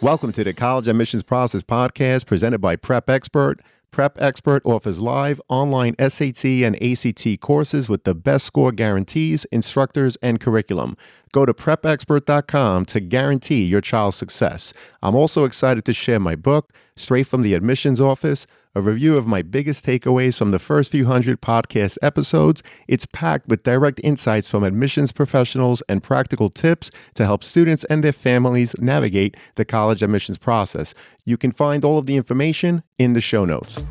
Welcome to the College Admissions Process Podcast presented by Prep Expert. Prep Expert offers live online SAT and ACT courses with the best score guarantees, instructors, and curriculum. Go to prepexpert.com to guarantee your child's success. I'm also excited to share my book, Straight from the Admissions Office, a review of my biggest takeaways from the first few hundred podcast episodes. It's packed with direct insights from admissions professionals and practical tips to help students and their families navigate the college admissions process. You can find all of the information in the show notes.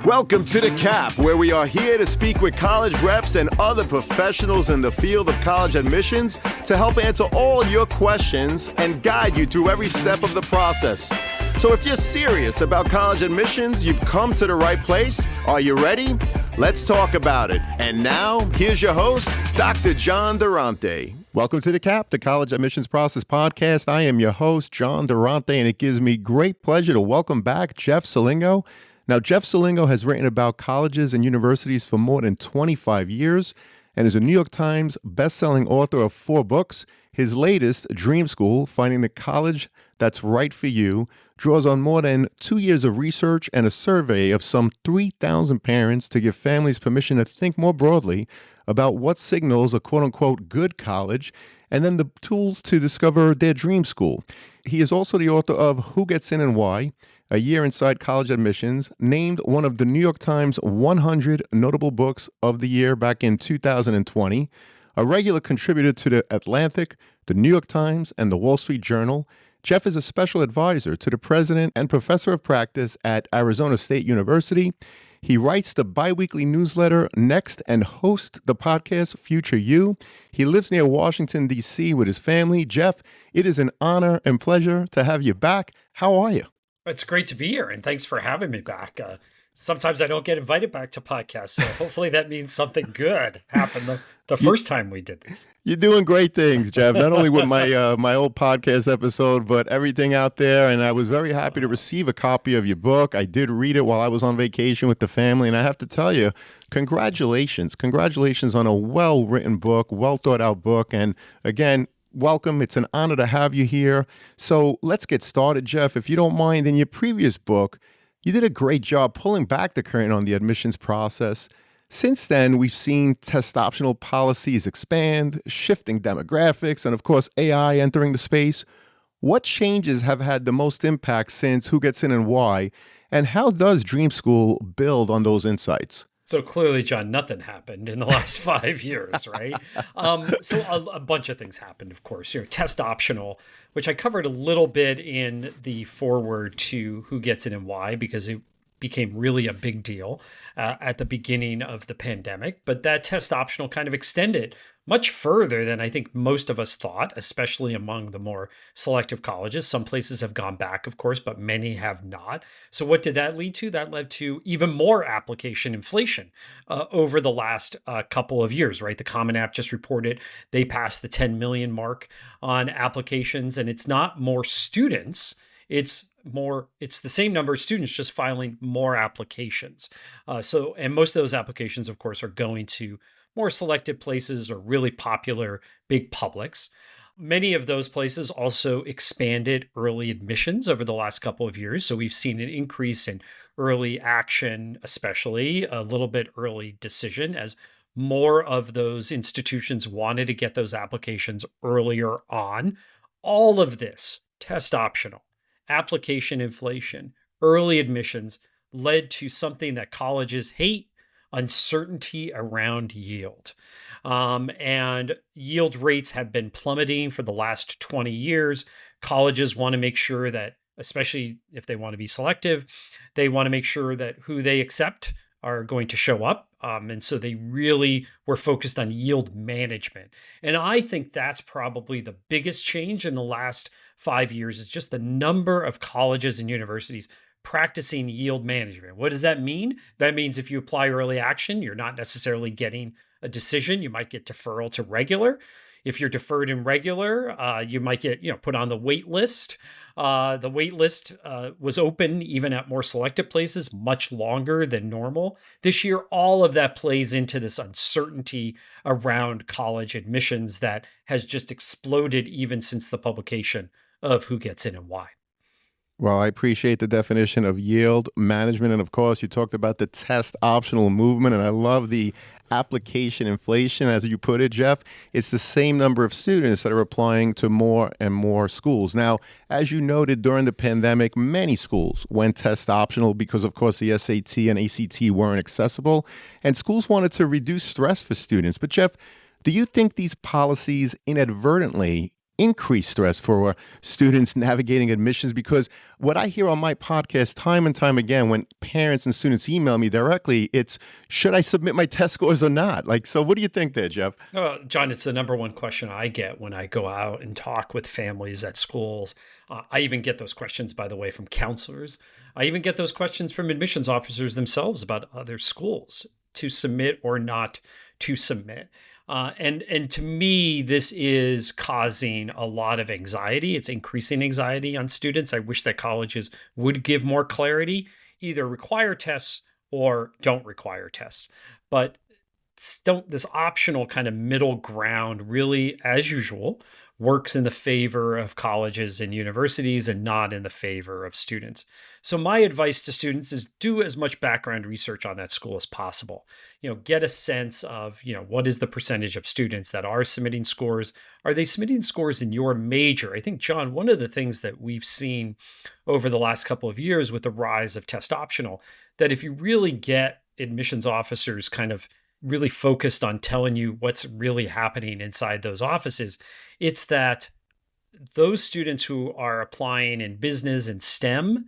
Welcome to The Cap, where we are here to speak with college reps and other professionals in the field of college admissions to help answer all your questions and guide you through every step of the process. So if you're serious about college admissions, you've come to the right place. Are you ready? Let's talk about it. And now, here's your host, Dr. John Durante. Welcome to The Cap, the College Admissions Process Podcast. I am your host, John Durante, and it gives me great pleasure to welcome back Jeff Selingo. Now, Jeff Selingo has written about colleges and universities for more than 25 years and is a New York Times bestselling author of 4 books. His latest, Dream School, Finding the College That's Right for You, draws on more than 2 years of research and a survey of some 3,000 parents to give families permission to think more broadly about what signals a quote-unquote good college, and then the tools to discover their dream school. He is also the author of Who Gets In and Why, A Year Inside College Admissions, named one of the New York Times 100 Notable Books of the Year back in 2020, a regular contributor to The Atlantic, The New York Times, and The Wall Street Journal. Jeff is a special advisor to the president and professor of practice at Arizona State University. He writes the biweekly newsletter Next and hosts the podcast Future You. He lives near Washington, D.C. with his family. Jeff, it is an honor and pleasure to have you back. How are you? It's great to be here, and thanks for having me back. Sometimes I don't get invited back to podcasts, so hopefully that means something good happened the first time we did this. You're doing great things, Jeff, not only with my old podcast episode, but everything out there. And I was very happy to receive a copy of your book. I did read it while I was on vacation with the family, and I have to tell you, congratulations. Congratulations on a well-written book, well-thought-out book. And again, welcome. It's an honor to have you here. So let's get started, Jeff. If you don't mind, in your previous book, you did a great job pulling back the curtain on the admissions process. Since then, we've seen test optional policies expand, shifting demographics, and of course, AI entering the space. What changes have had the most impact since Who Gets In and Why? And how does Dream School build on those insights? So clearly, John, nothing happened in the last 5 years, right? So a bunch of things happened, of course. Test optional, which I covered a little bit in the foreword to Who Gets In and Why, because it became really a big deal at the beginning of the pandemic. But that test optional kind of extended much further than I think most of us thought, especially among the more selective colleges. Some places have gone back, of course, but many have not. So what did that lead to? That led to even more application inflation over the last couple of years, right? The Common App just reported they passed the 10 million mark on applications, and it's not more students. It's the same number of students just filing more applications. And most of those applications, of course, are going to more selected places or really popular big publics. Many of those places also expanded early admissions over the last couple of years. So we've seen an increase in early action, especially a little bit early decision, as more of those institutions wanted to get those applications earlier on. All of this, test optional, application inflation, early admissions, led to something that colleges hate: uncertainty around yield. And yield rates have been plummeting for the last 20 years. Colleges want to make sure that, especially if they want to be selective, they want to make sure that who they accept are going to show up. And so they really were focused on yield management. And I think that's probably the biggest change in the last 5 years, is just the number of colleges and universities practicing yield management. What does that mean? That means if you apply early action, you're not necessarily getting a decision. You might get deferral to regular. If you're deferred and regular, you might get, put on the wait list. The wait list was open even at more selective places, much longer than normal. This year, all of that plays into this uncertainty around college admissions that has just exploded even since the publication of who gets in and why. Well, I appreciate the definition of yield management. And of course, you talked about the test optional movement. And I love the application inflation, as you put it, Jeff. It's the same number of students that are applying to more and more schools. Now, as you noted, during the pandemic, many schools went test optional because, of course, the SAT and ACT weren't accessible. And schools wanted to reduce stress for students. But, Jeff, do you think these policies inadvertently increase stress for students navigating admissions? Because what I hear on my podcast time and time again when parents and students email me directly, it's, should I submit my test scores or not? So what do you think there, Jeff? John, it's the number one question I get when I go out and talk with families at schools. I even get those questions, by the way, from counselors. I even get those questions from admissions officers themselves about other schools to submit or not to submit. And to me, this is causing a lot of anxiety. It's increasing anxiety on students. I wish that colleges would give more clarity, either require tests or don't require tests. But this optional kind of middle ground really, as usual, works in the favor of colleges and universities and not in the favor of students. So my advice to students is do as much background research on that school as possible. Get a sense of, what is the percentage of students that are submitting scores? Are they submitting scores in your major? I think, John, one of the things that we've seen over the last couple of years with the rise of test optional, that if you really get admissions officers kind of really focused on telling you what's really happening inside those offices, it's that those students who are applying in business and STEM,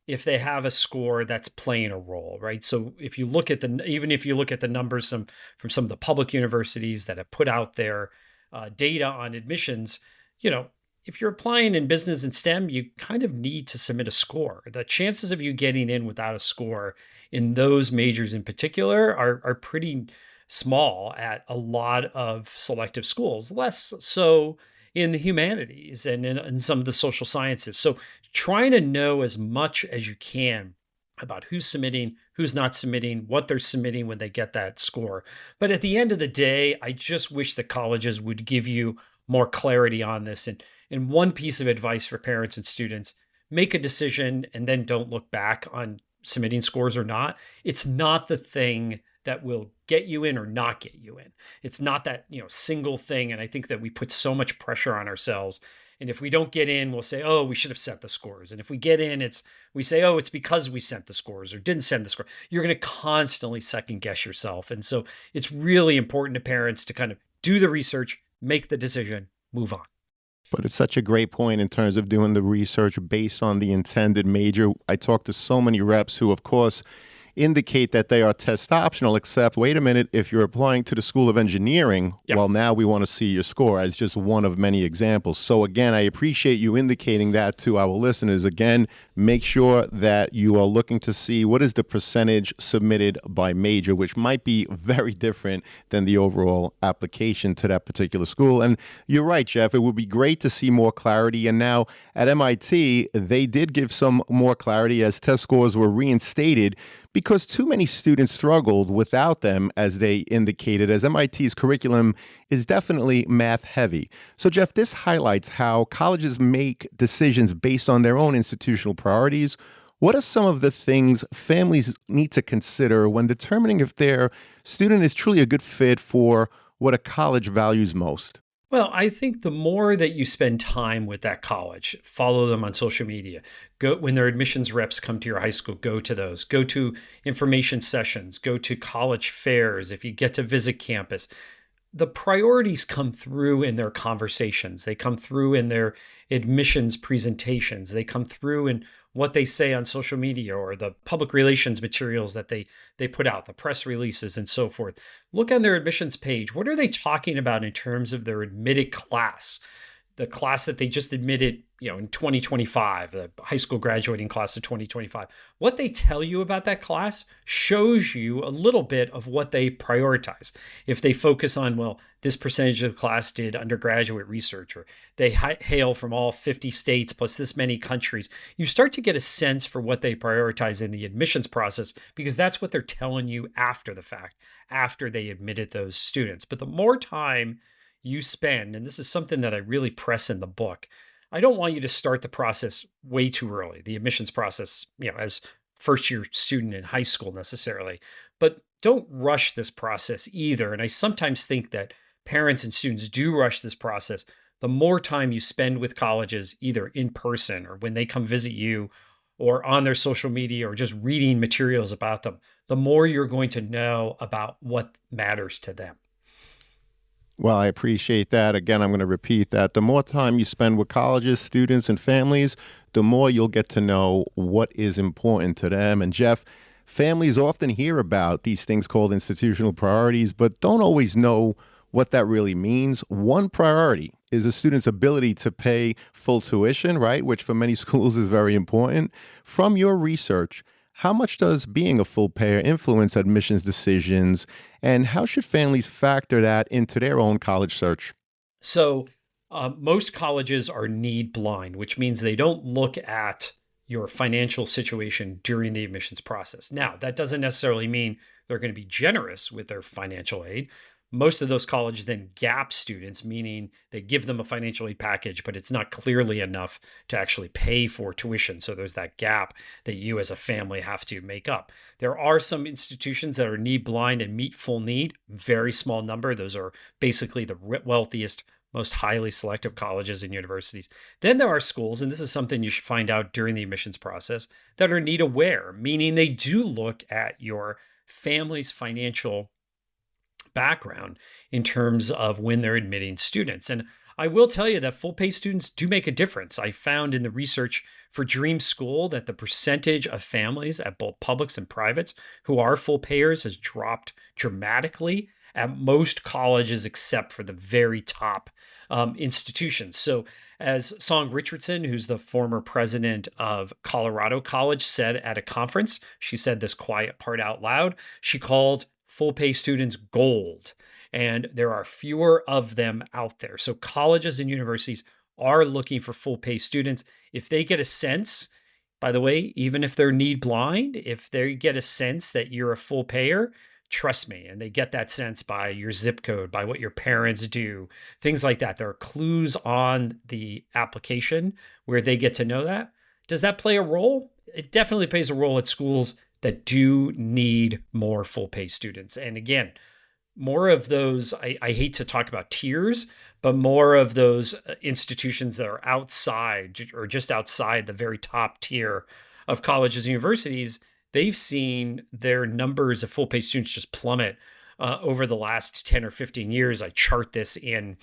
if they have a score, that's playing a role, right? So if you look at even if you look at the numbers from some of the public universities that have put out their data on admissions, if you're applying in business and STEM, you kind of need to submit a score. The chances of you getting in without a score in those majors in particular are pretty small at a lot of selective schools, less so in the humanities and in some of the social sciences. So trying to know as much as you can about who's submitting, who's not submitting, what they're submitting when they get that score. But at the end of the day, I just wish that colleges would give you more clarity on this. And one piece of advice for parents and students, make a decision and then don't look back on submitting scores or not. It's not the thing that will get you in or not get you in. It's not that, single thing. And I think that we put so much pressure on ourselves. And if we don't get in, we'll say, oh, we should have sent the scores. And if we get in, we say, oh, it's because we sent the scores or didn't send the score. You're going to constantly second guess yourself. And so it's really important to parents to kind of do the research, make the decision, move on. But it's such a great point in terms of doing the research based on the intended major. I talked to so many reps who, of course, indicate that they are test optional, except, wait a minute, if you're applying to the School of Engineering, well, now we want to see your score, as just one of many examples. So again, I appreciate you indicating that to our listeners. Again, make sure that you are looking to see what is the percentage submitted by major, which might be very different than the overall application to that particular school. And you're right, Jeff, it would be great to see more clarity. And now at MIT, they did give some more clarity as test scores were reinstated, because too many students struggled without them, as they indicated, as MIT's curriculum is definitely math heavy. So, Jeff, this highlights how colleges make decisions based on their own institutional priorities. What are some of the things families need to consider when determining if their student is truly a good fit for what a college values most? Well, I think the more that you spend time with that college, follow them on social media, go when their admissions reps come to your high school, go to those, go to information sessions, go to college fairs, if you get to visit campus. The priorities come through in their conversations. They come through in their admissions presentations. They come through in what they say on social media or the public relations materials that they put out, the press releases and so forth. Look on their admissions page. What are they talking about in terms of their admitted class? The class that they just admitted in 2025, the high school graduating class of 2025, what they tell you about that class shows you a little bit of what they prioritize. If they focus on, well, this percentage of the class did undergraduate research, or they hail from all 50 states plus this many countries, you start to get a sense for what they prioritize in the admissions process, because that's what they're telling you after the fact, after they admitted those students. But the more time you spend, and this is something that I really press in the book, I don't want you to start the process way too early, the admissions process, as first year student in high school necessarily, but don't rush this process either. And I sometimes think that parents and students do rush this process. The more time you spend with colleges, either in person or when they come visit you or on their social media or just reading materials about them, the more you're going to know about what matters to them. Well, I appreciate that. Again, I'm going to repeat that. The more time you spend with colleges, students, and families, the more you'll get to know what is important to them. And Jeff, families often hear about these things called institutional priorities, but don't always know what that really means. One priority is a student's ability to pay full tuition, right? Which for many schools is very important. From your research, how much does being a full payer influence admissions decisions, and how should families factor that into their own college search? So most colleges are need blind, which means they don't look at your financial situation during the admissions process. Now, that doesn't necessarily mean they're going to be generous with their financial aid. Most of those colleges then gap students, meaning they give them a financial aid package, but it's not clearly enough to actually pay for tuition. So there's that gap that you as a family have to make up. There are some institutions that are need blind and meet full need, very small number. Those are basically the wealthiest, most highly selective colleges and universities. Then there are schools, and this is something you should find out during the admissions process, that are need aware, meaning they do look at your family's financial background in terms of when they're admitting students. And I will tell you that full pay students do make a difference. I found in the research for Dream School that the percentage of families at both publics and privates who are full payers has dropped dramatically at most colleges except for the very top institutions. So as Song Richardson, who's the former president of Colorado College, said at a conference, she said this quiet part out loud. She called full pay students gold, and there are fewer of them out there. So colleges and universities are looking for full pay students. If they get a sense, by the way, even if they're need blind, if they get a sense that you're a full payer, trust me, and they get that sense by your zip code, by what your parents do, things like that. There are clues on the application where they get to know that. Does that play a role? It definitely plays a role at schools that do need more full pay students. And again, more of those, I hate to talk about tiers, but more of those institutions that are outside or just outside the very top tier of colleges and universities, they've seen their numbers of full pay students just plummet over the last 10 or 15 years. I chart this in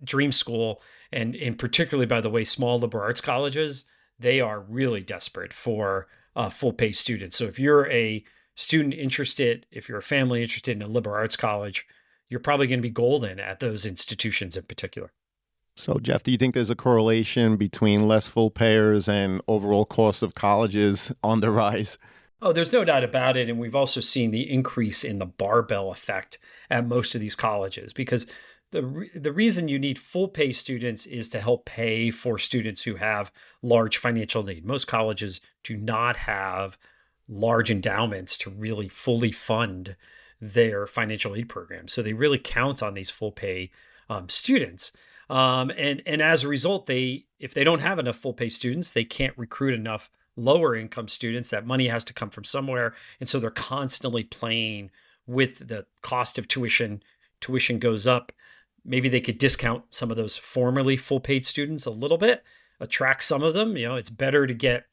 Dream School, and in particularly, by the way, small liberal arts colleges, they are really desperate for full pay students. So if you're a student interested, if you're a family interested in a liberal arts college, you're probably going to be golden at those institutions in particular. So, Jeff, do you think there's a correlation between less full payers and overall cost of colleges on the rise? Oh, there's no doubt about it. And we've also seen the increase in the barbell effect at most of these colleges, because the reason you need full pay students is to help pay for students who have large financial need. Most colleges do not have large endowments to really fully fund their financial aid program. So they really count on these full pay students. And as a result, if they don't have enough full pay students, they can't recruit enough lower income students. That money has to come from somewhere. And so they're constantly playing with the cost of tuition. Tuition goes up. Maybe they could discount some of those formerly full paid students a little bit, attract some of them. It's better to get,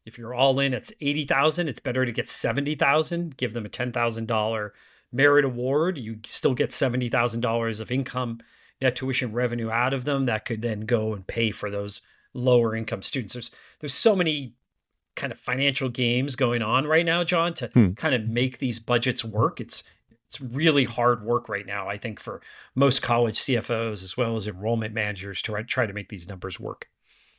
if you're all in, it's $80,000. It's better to get $70,000, give them a $10,000 merit award. You still get $70,000 of income, net tuition revenue out of them that could then go and pay for those lower income students. There's so many kind of financial games going on right now, John, to kind of make these budgets work. It's It's really hard work right now, I think, for most college CFOs as well as enrollment managers to try to make these numbers work.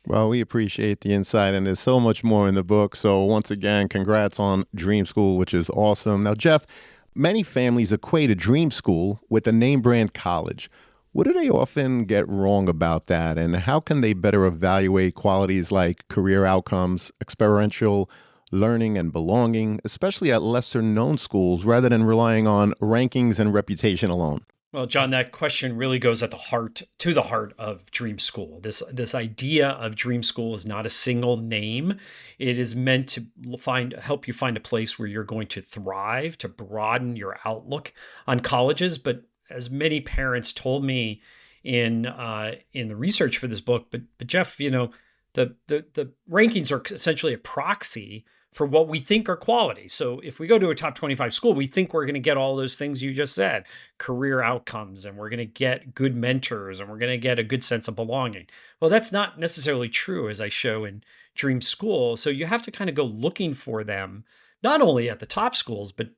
Well, we appreciate the insight, and there's so much more in the book. So, once again, congrats on Dream School, which is awesome. Now, Jeff, many families equate a dream school with a name brand college. What do they often get wrong about that? And how can they better evaluate qualities like career outcomes, experiential learning, and belonging, especially at lesser known schools, rather than relying on rankings and reputation alone? Well, John, that question really goes at the heart of Dream School. This idea of Dream School is not a single name. It is meant to help you find a place where you're going to thrive, to broaden your outlook on colleges. But as many parents told me in the research for this book, but Jeff, the rankings are essentially a proxy for what we think are quality. So if we go to a top 25 school, we think we're going to get all those things you just said, career outcomes, and we're going to get good mentors, and we're going to get a good sense of belonging. Well, that's not necessarily true, as I show in Dream School. So you have to kind of go looking for them, not only at the top schools, but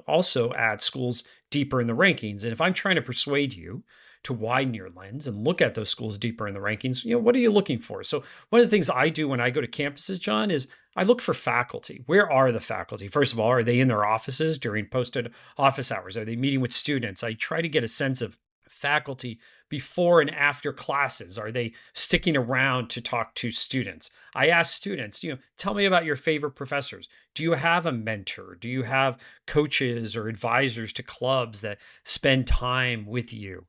also at schools deeper in the rankings. And if I'm trying to persuade you to widen your lens and look at those schools deeper in the rankings, what are you looking for? So one of the things I do when I go to campuses, John, is I look for faculty. Where are the faculty? First of all, are they in their offices during posted office hours? Are they meeting with students? I try to get a sense of faculty before and after classes. Are they sticking around to talk to students? I ask students, tell me about your favorite professors. Do you have a mentor? Do you have coaches or advisors to clubs that spend time with you?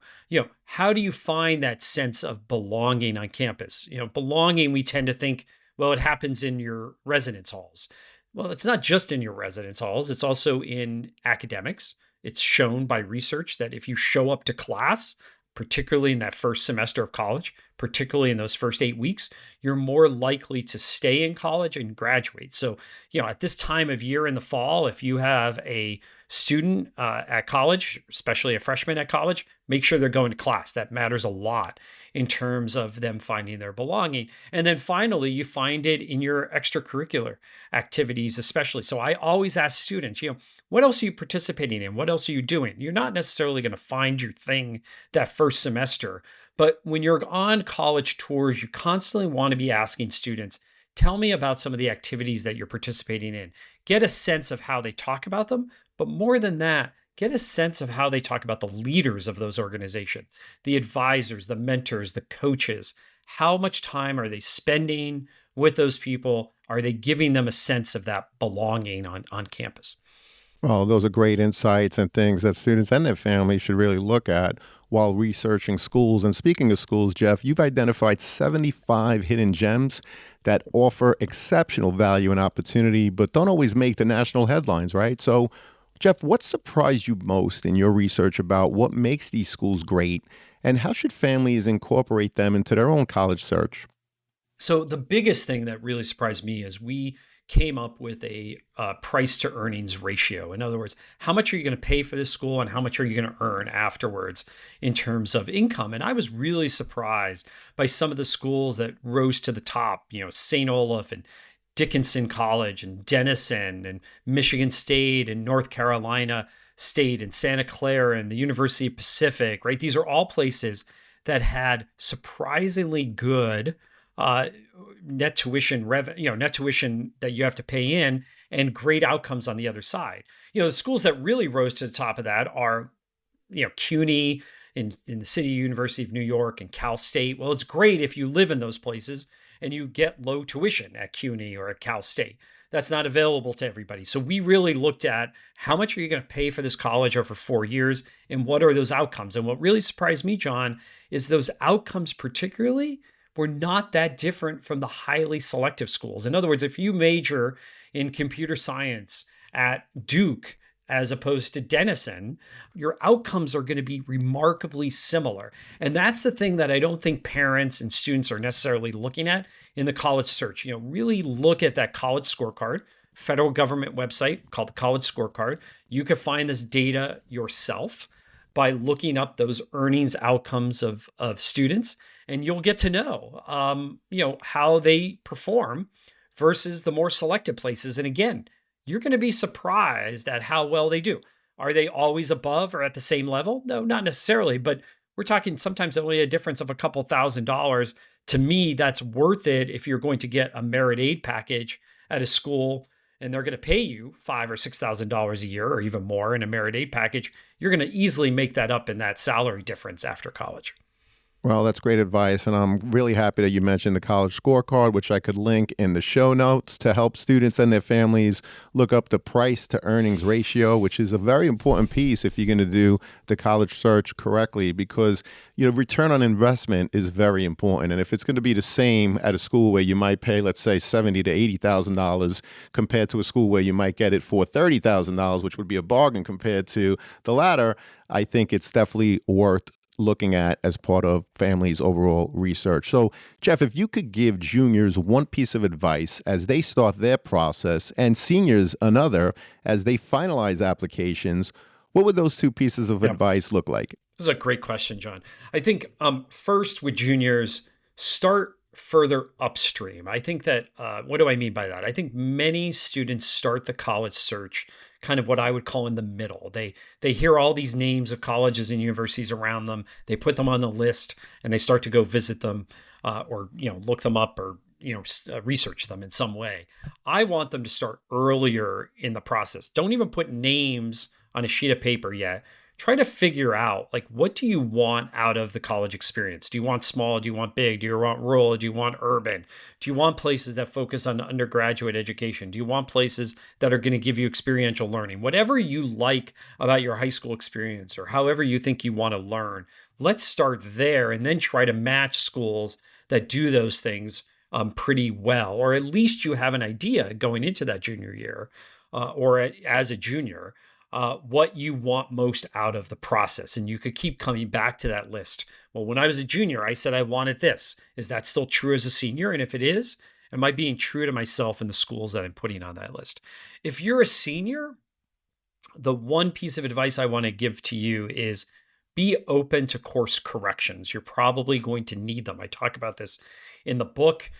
How do you find that sense of belonging on campus? Belonging, we tend to think, well, it happens in your residence halls. Well, it's not just in your residence halls. It's also in academics. It's shown by research that if you show up to class, particularly in that first semester of college, particularly in those first 8 weeks, you're more likely to stay in college and graduate. So, at this time of year in the fall, if you have a student at college, especially a freshman at college, make sure they're going to class. That matters a lot in terms of them finding their belonging. And then finally, you find it in your extracurricular activities, especially. So I always ask students, what else are you participating in? What else are you doing? You're not necessarily going to find your thing that first semester, but when you're on college tours, you constantly want to be asking students, tell me about some of the activities that you're participating in. Get a sense of how they talk about them, but more than that, get a sense of how they talk about the leaders of those organizations, the advisors, the mentors, the coaches. How much time are they spending with those people? Are they giving them a sense of that belonging on campus? Well, those are great insights and things that students and their families should really look at while researching schools. And speaking of schools, Jeff, you've identified 75 hidden gems that offer exceptional value and opportunity, but don't always make the national headlines, right? So, Jeff, what surprised you most in your research about what makes these schools great, and how should families incorporate them into their own college search? So the biggest thing that really surprised me is we came up with a price to earnings ratio. In other words, how much are you going to pay for this school and how much are you going to earn afterwards in terms of income? And I was really surprised by some of the schools that rose to the top, St. Olaf and Dickinson College and Denison and Michigan State and North Carolina State and Santa Clara and the University of Pacific, right? These are all places that had surprisingly good net tuition that you have to pay in and great outcomes on the other side. The schools that really rose to the top of that are, CUNY in the City University of New York and Cal State. Well, it's great if you live in those places and you get low tuition at CUNY or at Cal State. That's not available to everybody. So we really looked at how much are you going to pay for this college over 4 years and what are those outcomes? And what really surprised me, John, is those outcomes particularly were not that different from the highly selective schools. In other words, if you major in computer science at Duke as opposed to Denison, your outcomes are going to be remarkably similar. And that's the thing that I don't think parents and students are necessarily looking at in the college search. Really look at that college scorecard, federal government website called the College Scorecard. You can find this data yourself by looking up those earnings outcomes of students, and you'll get to know, how they perform versus the more selective places. And again, you're going to be surprised at how well they do. Are they always above or at the same level? No, not necessarily, but we're talking sometimes only a difference of a couple $1,000s. To me, that's worth it if you're going to get a merit aid package at a school and they're going to pay you $5,000 or $6,000 a year or even more in a merit aid package. You're going to easily make that up in that salary difference after college. Well, that's great advice. And I'm really happy that you mentioned the college scorecard, which I could link in the show notes to help students and their families look up the price to earnings ratio, which is a very important piece if you're going to do the college search correctly, because, return on investment is very important. And if it's going to be the same at a school where you might pay, let's say, $70,000 to $80,000 compared to a school where you might get it for $30,000, which would be a bargain compared to the latter, I think it's definitely worth looking at as part of families' overall research. So, Jeff, if you could give juniors one piece of advice as they start their process and seniors another as they finalize applications, what would those two pieces of advice look like? This is a great question, John. I think first with juniors, start further upstream. I think that, what do I mean by that? I think many students start the college search kind of what I would call in the middle. They hear all these names of colleges and universities around them. They put them on the list and they start to go visit them or look them up or research them in some way. I want them to start earlier in the process. Don't even put names on a sheet of paper yet. Try to figure out, like, what do you want out of the college experience? Do you want small? Do you want big? Do you want rural? Do you want urban? Do you want places that focus on undergraduate education? Do you want places that are going to give you experiential learning? Whatever you like about your high school experience or however you think you want to learn, let's start there and then try to match schools that do those things pretty well, or at least you have an idea going into that junior year or as a junior what you want most out of the process. And you could keep coming back to that list. Well, when I was a junior, I said I wanted this. Is that still true as a senior? And if it is, am I being true to myself and the schools that I'm putting on that list? If you're a senior, the one piece of advice I want to give to you is be open to course corrections. You're probably going to need them. I talk about this in the book.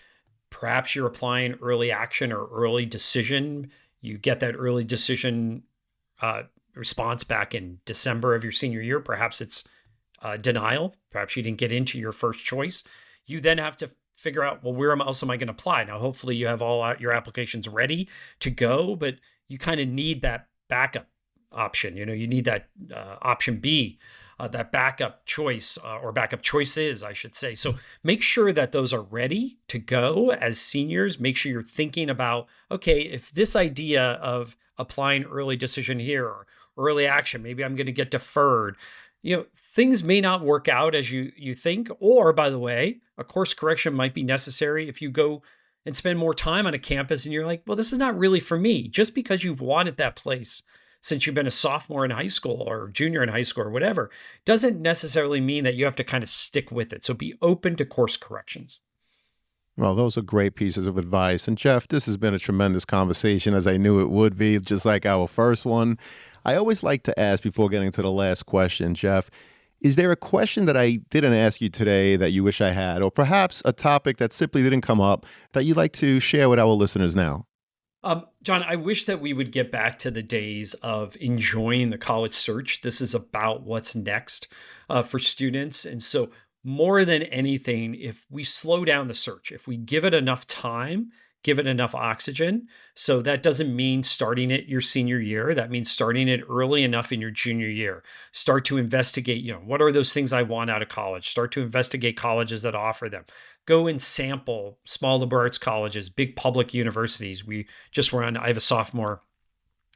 Perhaps you're applying early action or early decision. You get that early decision response back in December of your senior year. Perhaps it's denial. Perhaps you didn't get into your first choice. You then have to figure out, well, where else am I going to apply? Now, hopefully you have all your applications ready to go, but you kind of need that backup option. You need that option B, that backup choice or backup choices, I should say. So make sure that those are ready to go as seniors. Make sure you're thinking about, okay, if this idea of applying early decision here or early action, maybe I'm going to get deferred. Things may not work out as you think. Or, by the way, a course correction might be necessary if you go and spend more time on a campus and you're like, well, this is not really for me. Just because you've wanted that place since you've been a sophomore in high school or junior in high school or whatever, doesn't necessarily mean that you have to kind of stick with it. So be open to course corrections. Well, those are great pieces of advice. And Jeff, this has been a tremendous conversation, as I knew it would be, just like our first one. I always like to ask before getting to the last question, Jeff, is there a question that I didn't ask you today that you wish I had, or perhaps a topic that simply didn't come up that you'd like to share with our listeners now? John, I wish that we would get back to the days of enjoying the college search. This is about what's next for students. And so more than anything, if we slow down the search, if we give it enough time, give it enough oxygen. So that doesn't mean starting it your senior year. That means starting it early enough in your junior year. Start to investigate, what are those things I want out of college? Start to investigate colleges that offer them. Go and sample small liberal arts colleges, big public universities. I have a sophomore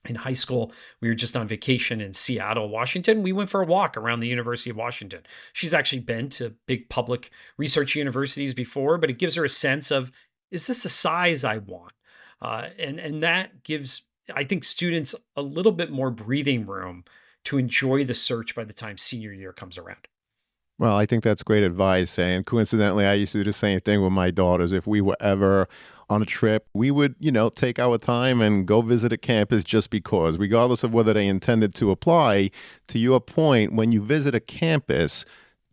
in high school. We were just on vacation in Seattle, Washington. We went for a walk around the University of Washington. She's actually been to big public research universities before, but it gives her a sense of, is this the size I want? And that gives, I think, students a little bit more breathing room to enjoy the search by the time senior year comes around. Well, I think that's great advice. And coincidentally, I used to do the same thing with my daughters. If we were ever on a trip, we would, take our time and go visit a campus just because, regardless of whether they intended to apply. To your point, when you visit a campus,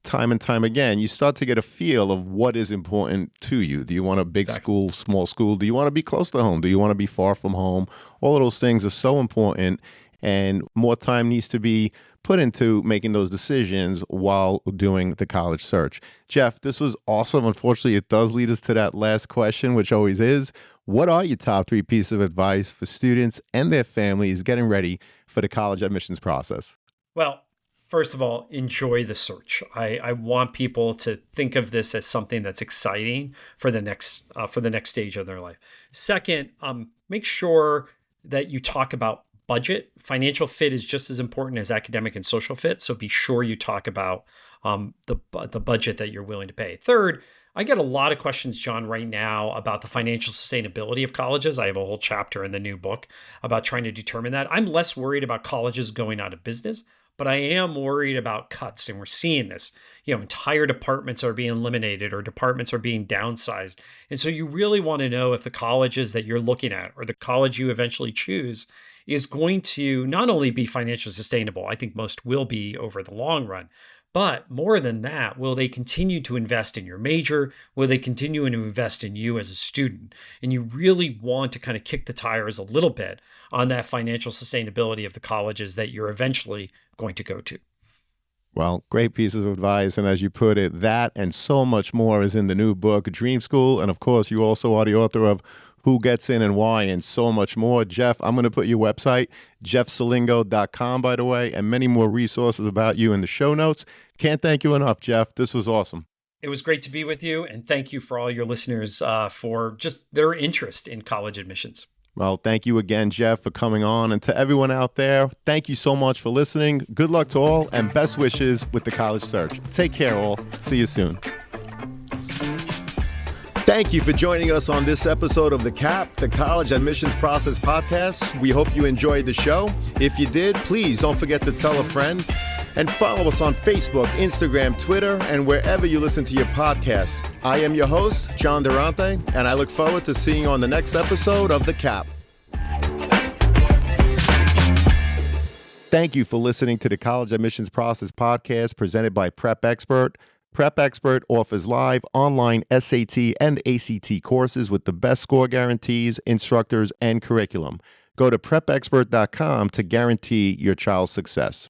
time and time again, you start to get a feel of what is important to you. Do you want a big school, small school? Do you want to be close to home? Do you want to be far from home? All of those things are so important. and more time needs to be put into making those decisions while doing the college search. Jeff, this was awesome. Unfortunately, it does lead us to that last question, which always is, what are your top 3 pieces of advice for students and their families getting ready for the college admissions process? Well, first of all, enjoy the search. I want people to think of this as something that's exciting for the next stage of their life. Second, make sure that you talk about budget. Financial fit is just as important as academic and social fit. So be sure you talk about the budget that you're willing to pay. Third, I get a lot of questions, John, right now about the financial sustainability of colleges. I have a whole chapter in the new book about trying to determine that. I'm less worried about colleges going out of business, but I am worried about cuts, and we're seeing this. Entire departments are being eliminated or departments are being downsized. And so you really want to know if the colleges that you're looking at or the college you eventually choose is going to not only be financially sustainable, I think most will be over the long run, but more than that, will they continue to invest in your major? Will they continue to invest in you as a student? And you really want to kind of kick the tires a little bit on that financial sustainability of the colleges that you're eventually going to go to. Well, great pieces of advice. And as you put it, that and so much more is in the new book, Dream School. And of course, you also are the author of Who Gets In and Why, and so much more. Jeff, I'm going to put your website, jeffselingo.com, by the way, and many more resources about you in the show notes. Can't thank you enough, Jeff. This was awesome. It was great to be with you. And thank you for all your listeners for just their interest in college admissions. Well, thank you again, Jeff, for coming on. And to everyone out there, thank you so much for listening. Good luck to all and best wishes with the college search. Take care, all. See you soon. Thank you for joining us on this episode of The CAP, the College Admissions Process Podcast. We hope you enjoyed the show. If you did, please don't forget to tell a friend and follow us on Facebook, Instagram, Twitter, and wherever you listen to your podcasts. I am your host, John Durante, and I look forward to seeing you on the next episode of The CAP. Thank you for listening to the College Admissions Process Podcast presented by Prep Expert. Prep Expert offers live online SAT and ACT courses with the best score guarantees, instructors, and curriculum. Go to prepexpert.com to guarantee your child's success.